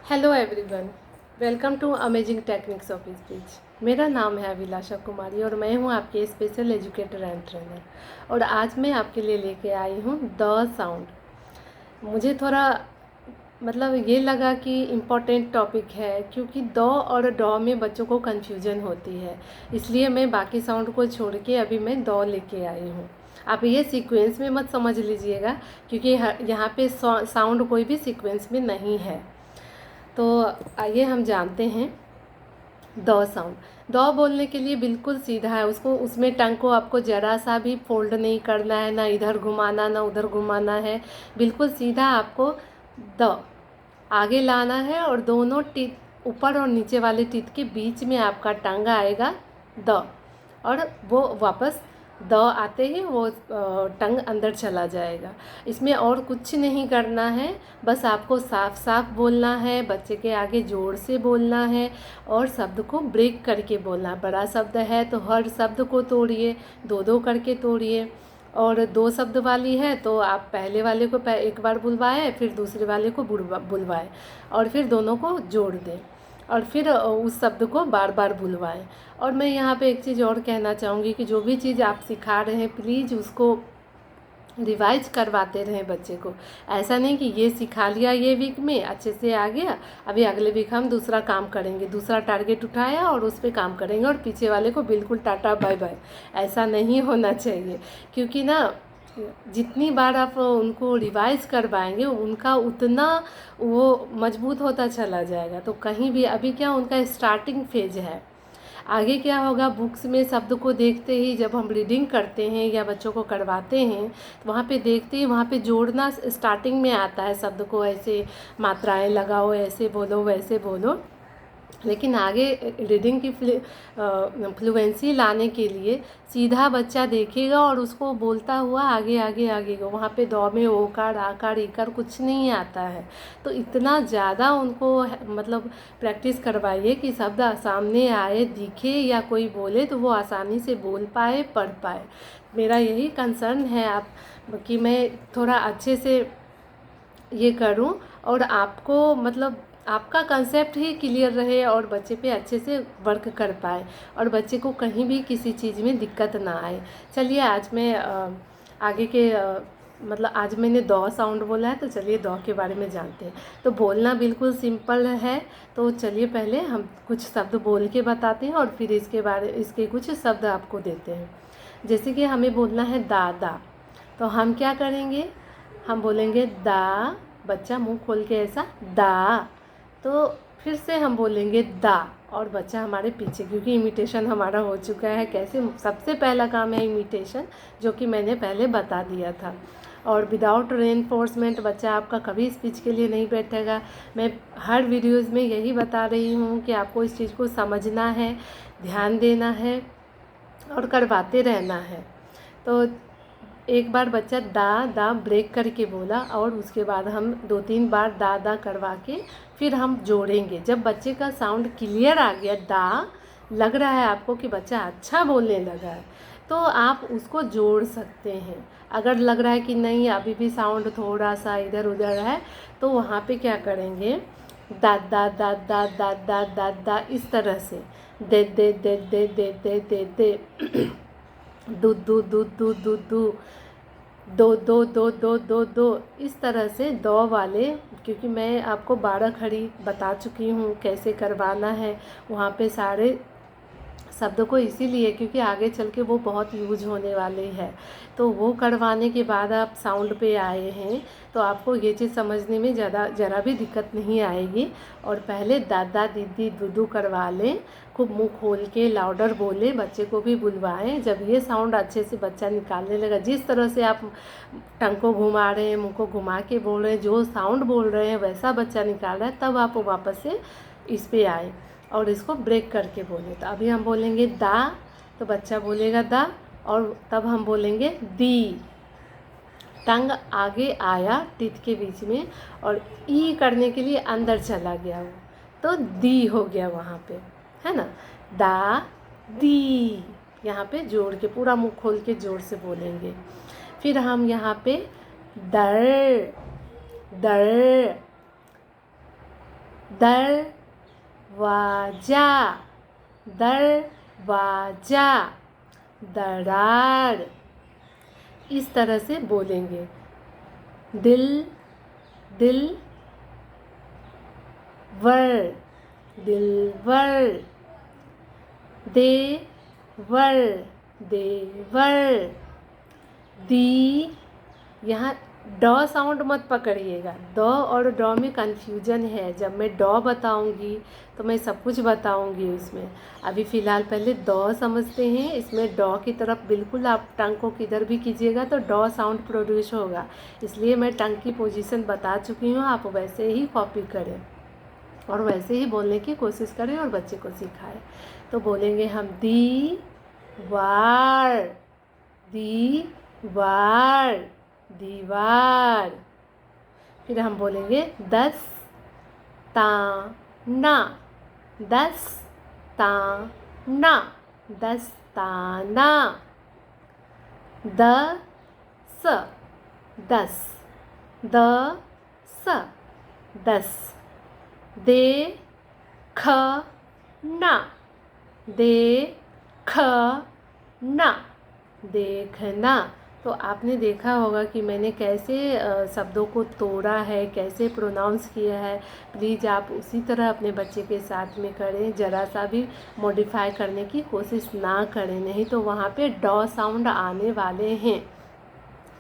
Hello everyone, welcome to amazing techniques of speech. मेरा नाम है अभिलाषा कुमारी और मैं हूं आपके स्पेशल एजुकेटर एंड ट्रेनर। और आज मैं आपके लिए लेके आई हूं द साउंड। मुझे थोड़ा ये लगा कि इम्पॉर्टेंट टॉपिक है, क्योंकि द और ड में बच्चों को कन्फ्यूजन होती है। इसलिए मैं बाकी साउंड को छोड़ के अभी मैं द लेके आई हूँ। आप ये सीक्वेंस में मत समझ लीजिएगा, क्योंकि यहाँ पे साउंड कोई भी सीक्वेंस में नहीं है। तो आइए हम जानते हैं द साउंड। द बोलने के लिए बिल्कुल सीधा है, उसको उसमें टंग को आपको ज़रा सा भी फोल्ड नहीं करना है, ना इधर घुमाना ना उधर घुमाना है। बिल्कुल सीधा आपको द आगे लाना है और दोनों टीथ ऊपर और नीचे वाले टीथ के बीच में आपका टंग आएगा द, और वो वापस द आते ही वो टंग अंदर चला जाएगा। इसमें और कुछ नहीं करना है, बस आपको साफ साफ बोलना है, बच्चे के आगे जोर से बोलना है और शब्द को ब्रेक करके बोलना। बड़ा शब्द है तो हर शब्द को तोड़िए, दो दो करके तोड़िए। और दो शब्द वाली है तो आप पहले वाले को एक बार बुलवाएं, फिर दूसरे वाले को बुलवाएं और फिर दोनों को जोड़ दें और फिर उस शब्द को बार बार बुलवाएं। और मैं यहाँ पे एक चीज़ और कहना चाहूँगी कि जो भी चीज़ आप सिखा रहे हैं प्लीज़ उसको रिवाइज करवाते रहें बच्चे को। ऐसा नहीं कि ये सिखा लिया ये वीक में अच्छे से आ गया, अभी अगले वीक हम दूसरा काम करेंगे, दूसरा टारगेट उठाया और उस पर काम करेंगे और पीछे वाले को बिल्कुल टाटा बाय बाय। ऐसा नहीं होना चाहिए, क्योंकि ना जितनी बार आप उनको रिवाइज करवाएंगे उनका उतना वो मजबूत होता चला जाएगा। तो कहीं भी अभी क्या उनका स्टार्टिंग फेज है, आगे क्या होगा बुक्स में शब्द को देखते ही जब हम रीडिंग करते हैं या बच्चों को करवाते हैं तो वहाँ पे देखते ही वहाँ पे जोड़ना स्टार्टिंग में आता है शब्द को, ऐसे मात्राएं लगाओ, ऐसे बोलो वैसे बोलो। लेकिन आगे रीडिंग की फ्लुएंसी लाने के लिए सीधा बच्चा देखेगा और उसको बोलता हुआ आगे आगे आगे वहाँ पे दौ में ओकार आकार इकार कुछ नहीं आता है। तो इतना ज़्यादा उनको प्रैक्टिस करवाइए कि शब्द सामने आए, दिखे या कोई बोले तो वो आसानी से बोल पाए, पढ़ पाए। मेरा यही कंसर्न है आप कि मैं थोड़ा अच्छे से ये करूं और आपको आपका कंसेप्ट ही क्लियर रहे और बच्चे पे अच्छे से वर्क कर पाए और बच्चे को कहीं भी किसी चीज़ में दिक्कत ना आए। चलिए आज मैं आगे के आज मैंने दौ साउंड बोला है तो चलिए दौ के बारे में जानते हैं। तो बोलना बिल्कुल सिंपल है, तो चलिए पहले हम कुछ शब्द बोल के बताते हैं और फिर इसके कुछ शब्द आपको देते हैं। जैसे कि हमें बोलना है दादा, तो हम क्या करेंगे, हम बोलेंगे दा, बच्चा मुंह खोल के ऐसा दा। तो फिर से हम बोलेंगे दा और बच्चा हमारे पीछे, क्योंकि इमिटेशन हमारा हो चुका है। कैसे, सबसे पहला काम है इमिटेशन, जो कि मैंने पहले बता दिया था। और विदाउट रेनफोर्समेंट बच्चा आपका कभी स्पीच के लिए नहीं बैठेगा। मैं हर वीडियोज़ में यही बता रही हूँ कि आपको इस चीज़ को समझना है, ध्यान देना है और करवाते रहना है। तो एक बार बच्चा दा दा ब्रेक करके बोला और उसके बाद हम 2-3 बार दा दा करवा के फिर हम जोड़ेंगे। जब बच्चे का साउंड क्लियर आ गया, दा लग रहा है आपको कि बच्चा अच्छा बोलने लगा है, तो आप उसको जोड़ सकते हैं। अगर लग रहा है कि नहीं अभी भी साउंड थोड़ा सा इधर उधर है, तो वहाँ पे क्या करेंगे, दा दा दा दा दा दा दा दा इस तरह से, दे दे दे दे दे दे दे दे दू दू दू दू दू दू दो दो दो दो दो दो इस तरह से दो वाले। क्योंकि मैं आपको 12 खड़ी बता चुकी हूँ कैसे करवाना है वहाँ पे सारे शब्द को, इसीलिए क्योंकि आगे चल के वो बहुत यूज होने वाले हैं। तो वो करवाने के बाद आप साउंड पे आए हैं तो आपको ये चीज़ समझने में ज़रा भी दिक्कत नहीं आएगी। और पहले दादा दीदी दूदू करवा लें, खूब मुंह खोल के लाउडर बोले, बच्चे को भी बुलवाएं। जब ये साउंड अच्छे से बच्चा निकालने लगा, जिस तरह से आप टंग को घुमा रहे हैं, मुंह को घुमा के बोल रहे हैं, जो साउंड बोल रहे हैं वैसा बच्चा निकाल रहा है, तब आप वापस से इस पे आए और इसको ब्रेक करके बोले। तो अभी हम बोलेंगे दा, तो बच्चा बोलेगा दा, और तब हम बोलेंगे दी। टंग आगे आया टीथ के बीच में और ई करने के लिए अंदर चला गया वो, तो दी हो गया वहाँ पे, है ना, दा दी। यहाँ पे जोड़ के पूरा मुंह खोल के जोर से बोलेंगे। फिर हम यहाँ पे दर दर दरवाजा, दरवाजा, दरार। इस तरह से बोलेंगे। दिल, दिल वर, दिलवर, देवर, देवर, दी। यहाँ ड साउंड मत पकड़िएगा, द और ड में कन्फ्यूजन है। जब मैं ड बताऊंगी तो मैं सब कुछ बताऊंगी उसमें। अभी फ़िलहाल पहले द समझते हैं। इसमें ड की तरफ बिल्कुल आप टंग को किधर भी कीजिएगा तो ड साउंड प्रोड्यूस होगा, इसलिए मैं टंग की पोजीशन बता चुकी हूँ। आप वैसे ही कॉपी करें और वैसे ही बोलने की कोशिश करें और बच्चे को सिखाएं। तो बोलेंगे हम दीवार, दीवार, दीवार। फिर हम बोलेंगे दस्ताना, दस्ताना, दस्ताना। दस, दस, दस, दस। देखना, देखना, देखना। तो आपने देखा होगा कि मैंने कैसे शब्दों को तोड़ा है, कैसे प्रोनाउंस किया है। प्लीज़ आप उसी तरह अपने बच्चे के साथ में करें, ज़रा सा भी मॉडिफाई करने की कोशिश ना करें, नहीं तो वहाँ पे ड साउंड आने वाले हैं।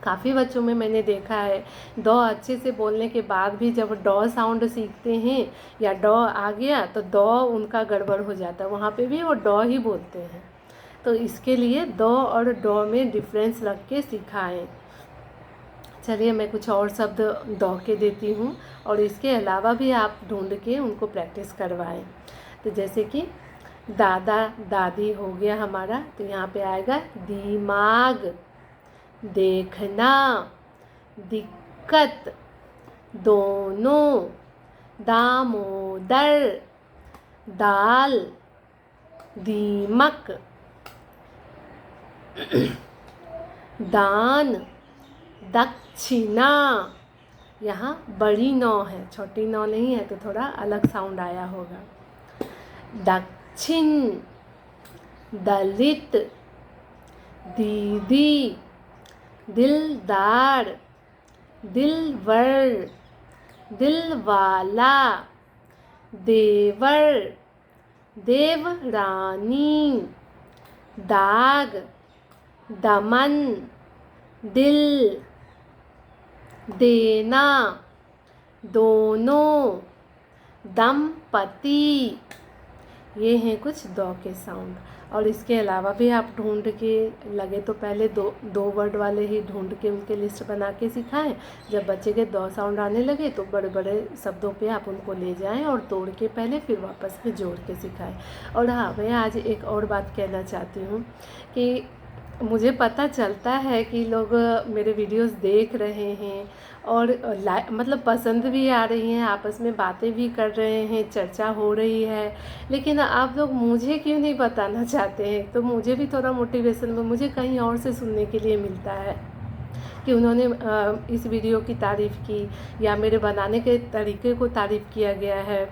काफ़ी बच्चों में मैंने देखा है ड अच्छे से बोलने के बाद भी जब ड साउंड सीखते हैं या ड आ गया तो द उनका गड़बड़ हो जाता है, वहाँ पे भी वो ड ही बोलते हैं। तो इसके लिए द और ड में डिफरेंस रख के सिखाएं। चलिए मैं कुछ और शब्द द के देती हूँ और इसके अलावा भी आप ढूंढ के उनको प्रैक्टिस करवाएं। तो जैसे कि दादा दादी हो गया हमारा, तो यहाँ पे आएगा दिमाग, देखना, दिक्कत, दोनों, दामोदर, दाल, दीमक, दान, दक्षिणा। यहाँ बड़ी नौ है, छोटी नौ नहीं है, तो थोड़ा अलग साउंड आया होगा। दक्षिण, दलित, दीदी, दिलदार, दिलवर, दिलवाला, देवर, देवरानी, दाग, दमन, दिल, देना, दोनों, दंपति। ये हैं कुछ द के साउंड। और इसके अलावा भी आप ढूंढ के, लगे तो पहले दो वर्ड वाले ही ढूंढ के उनके लिस्ट बना के सिखाएं। जब बच्चे के द साउंड आने लगे तो बड़े बड़े शब्दों पे आप उनको ले जाएं और तोड़ के पहले फिर वापस में जोड़ के सिखाएं। और हाँ, मैं आज एक और बात कहना चाहती हूँ कि मुझे पता चलता है कि लोग मेरे वीडियोस देख रहे हैं और मतलब पसंद भी आ रही हैं, आपस में बातें भी कर रहे हैं, चर्चा हो रही है, लेकिन आप लोग मुझे क्यों नहीं बताना चाहते हैं। तो मुझे भी थोड़ा मोटिवेशन में मुझे कहीं और से सुनने के लिए मिलता है कि उन्होंने इस वीडियो की तारीफ़ की या मेरे बनाने के तरीके को तारीफ़ किया गया है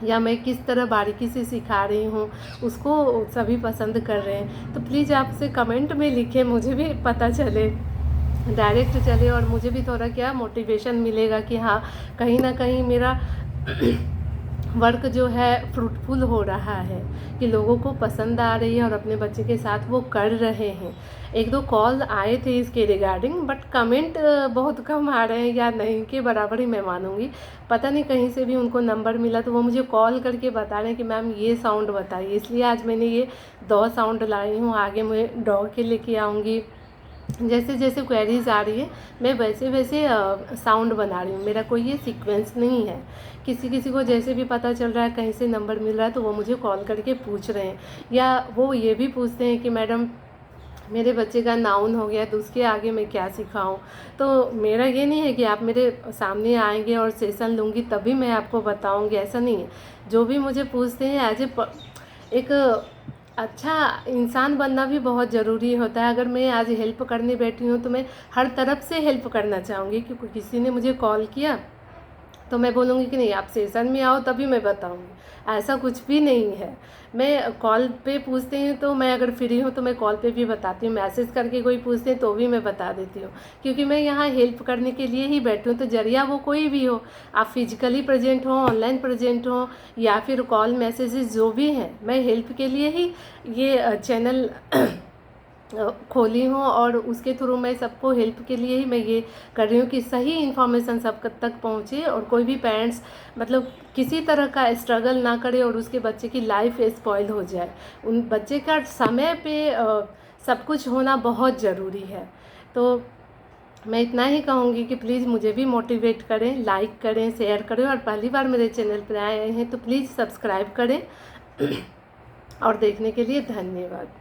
या मैं किस तरह बारीकी से सिखा रही हूँ, उसको सभी पसंद कर रहे हैं। तो प्लीज़ आपसे कमेंट में लिखें, मुझे भी पता चले, डायरेक्ट चले और मुझे भी थोड़ा क्या मोटिवेशन मिलेगा कि हाँ, कहीं ना कहीं मेरा वर्क जो है फ्रूटफुल हो रहा है, कि लोगों को पसंद आ रही है और अपने बच्चे के साथ वो कर रहे हैं। एक दो कॉल आए थे इसके रिगार्डिंग, बट कमेंट बहुत कम आ रहे हैं, या नहीं के बराबर ही मैं मानूंगी। पता नहीं कहीं से भी उनको नंबर मिला तो वो मुझे कॉल करके बता रहे हैं कि मैम ये साउंड बताइए, इसलिए आज मैंने ये द साउंड लाई हूँ। आगे मैं ड के लेके आऊँगी। जैसे जैसे क्वेरीज आ रही है मैं वैसे वैसे साउंड बना रही हूँ। मेरा कोई ये सीक्वेंस नहीं है। किसी किसी को जैसे भी पता चल रहा है, कहीं से नंबर मिल रहा है, तो वो मुझे कॉल करके पूछ रहे हैं, या वो ये भी पूछते हैं कि मैडम मेरे बच्चे का नाउन हो गया तो उसके आगे मैं क्या सिखाऊं। तो मेरा ये नहीं है कि आप मेरे सामने आएंगे और सेशन लूँगी तभी मैं आपको बताऊंगी, ऐसा नहीं है। जो भी मुझे पूछते हैं एज एक अच्छा इंसान बनना भी बहुत ज़रूरी होता है। अगर मैं आज हेल्प करने बैठी हूँ तो मैं हर तरफ से हेल्प करना चाहूँगी, क्योंकि किसी ने मुझे कॉल किया तो मैं बोलूँगी कि नहीं आप सेशन में आओ तभी मैं बताऊँगी, ऐसा कुछ भी नहीं है। मैं कॉल पे पूछते हैं तो मैं अगर फ्री हूँ तो मैं कॉल पे भी बताती हूँ, मैसेज करके कोई पूछते हैं तो भी मैं बता देती हूँ, क्योंकि मैं यहाँ हेल्प करने के लिए ही बैठी हूँ। तो जरिया वो कोई भी हो, आप फिजिकली प्रेजेंट हो, ऑनलाइन प्रेजेंट हो या फिर कॉल मैसेजेस जो भी हैं, मैं हेल्प के लिए ही ये चैनल खोली हूँ और उसके थ्रू मैं सबको हेल्प के लिए ही मैं ये कर रही हूँ कि सही इन्फॉर्मेशन सब तक पहुँचे और कोई भी पेरेंट्स मतलब किसी तरह का स्ट्रगल ना करे और उसके बच्चे की लाइफ स्पॉइल हो जाए। उन बच्चे का समय पे सब कुछ होना बहुत ज़रूरी है। तो मैं इतना ही कहूँगी कि प्लीज़ मुझे भी मोटिवेट करें, लाइक करें, शेयर करें और पहली बार मेरे चैनल पर आए हैं तो प्लीज़ सब्सक्राइब करें और देखने के लिए धन्यवाद।